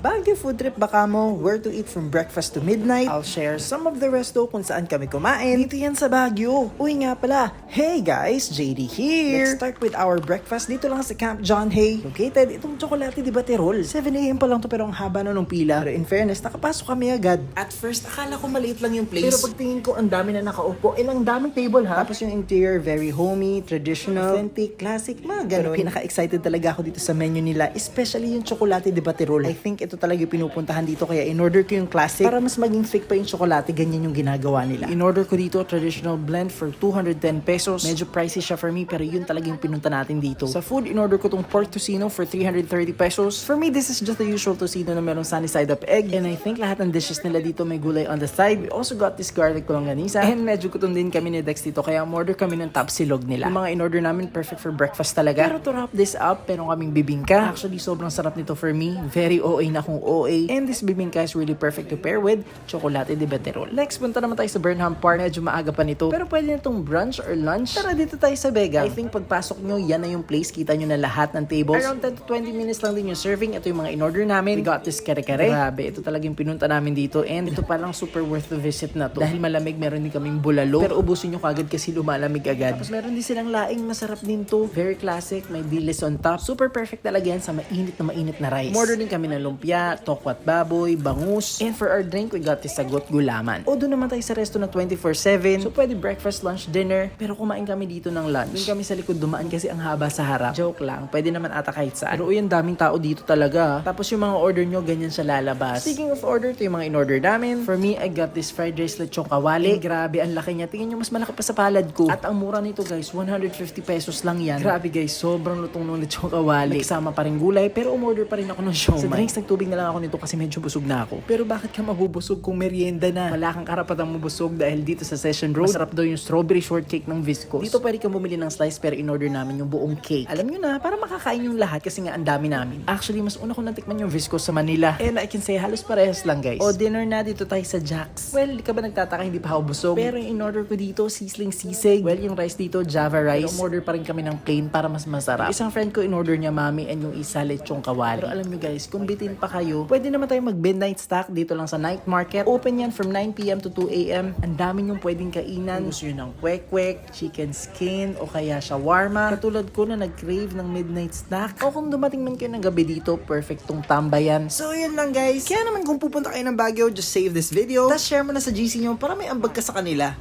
Baguio food trip baka mo, where to eat from breakfast to midnight. I'll share some of the resto kung saan kami kumain. Dito yan sa Baguio. Uy nga pala, hey guys, JD here. Let's start with our breakfast dito lang sa Camp John Hay. Located itong Chocolate de Baterol. 7 AM pa lang to pero ang haba na nung pila. Pero in fairness, nakapasok kami agad. At first, akala ko maliit lang yung place. Pero pagtingin ko, ang dami na nakaupo. Ang daming table ha. Tapos yung interior, very homey, traditional, authentic, classic, mga ganun. Pero pinaka-excited talaga ako dito sa menu nila, especially yung Chocolate de Baterol. I think ito talaga yung pinupuntahan dito kaya in-order ko yung classic para mas maging thick pa yung chocolate, ganyan yung ginagawa nila. In-order ko dito traditional blend for 210 pesos. Medyo pricey siya for me pero yun talaga yung pinunta natin dito. Sa food, in-order ko tong pork tocino for 330 pesos. For me, this is just the usual tocino na merong sunny side up egg and I think lahat ng dishes nila dito may gulay on the side. We also got this garlic longanisa and medyo gutom din kami ni Dex dito kaya order kami ng tapsilog nila. Yung mga in-order namin perfect for breakfast talaga. Pero to wrap this up, meron kaming bibingka. Actually, sobrang sarap nito for me. Very OA na kung OA. And this bibingka is really perfect to pair with Chocolate de Baterol. Next, punta naman tayo sa Burnham Park. Medyo maaga pa nito. Pero pwede na itong brunch or lunch. Tara dito tayo sa Vega. I think pagpasok nyo, yan na yung place. Kita nyo na lahat ng tables. Around 10 to 20 minutes lang din yung serving. Ito yung mga in-order namin. We got this kare-kare. Grabe, ito talaga yung pinunta namin dito. And ito palang super worth the visit na to. Dahil malamig, meron din kaming bulalo. Pero ubusin nyo kagad kasi lumalamig agad. Tapos meron din silang laing masarap din to. Very classic. May dilis on top. Super perfect talaga yan sa mainit na rice. Order din kami ng lumpia, tokwat baboy, bangus. And for our drink, we got this sagot gulaman. O doon naman tayo sa resto na 24/7. So pwede breakfast, lunch, dinner. Pero kumain kami dito ng lunch. Doon kami sa likod dumaan kasi ang haba sa harap. Joke lang. Pwede naman ata kahit saan. Pero yung daming tao dito talaga. Tapos yung mga order nyo, ganyan siya lalabas. Speaking of order, ito yung mga in-order namin. For me, I got this fried rice lechong kawali. Grabe, ang laki niya. Tingnan nyo, mas malaki pa sa palad ko. At ang mura nito guys, 150 pesos lang yan. Grabe guys, sobrang lutong ng lechong kawali. Kasama pa rin gulay, pero umorder pa rin ako ng siomai. Sa drinks, nagtubig na lang ako nito kasi medyo busog na ako. Pero bakit ka mabubusog kung merienda na? Wala kang karapatang mabusog dahil dito sa Session Road, masarap daw yung strawberry shortcake ng Viscos. Dito pwede kang bumili ng slice pero in-order namin yung buong cake. Alam nyo na, para makakain yung lahat kasi nga ang dami namin. Actually, mas una ko natikman yung Viscos sa Manila. And I can say halos parehas lang guys. O dinner na, dito tayo sa Jack's. Well, di ka ba nagtataka hindi pa ako busog? Pero yung in-order ko dito, sisling sisig. Well, yung rice dito, Java rice. Pero umorder pa rin kami ng plain para mas masarap. Isang friend ko in-order niya mami and yung isa lechong kawali. Pero alam nyo guys, kung bitin pa kayo, pwede naman tayo mag-midnight snack dito lang sa night market. Open yan from 9 PM to 2 AM. Ang dami yung pwedeng kainan. Gusto nyo ng kwek-kwek, chicken skin, o kaya shawarma. Katulad ko na nag-crave ng midnight snack. O kung dumating man kayo ng gabi dito, perfect tong tambayan. So yun lang guys. Kaya naman kung pupunta kayo ng Baguio, just save this video. Tapos share mo na sa GC nyo para may ambag ka sa kanila.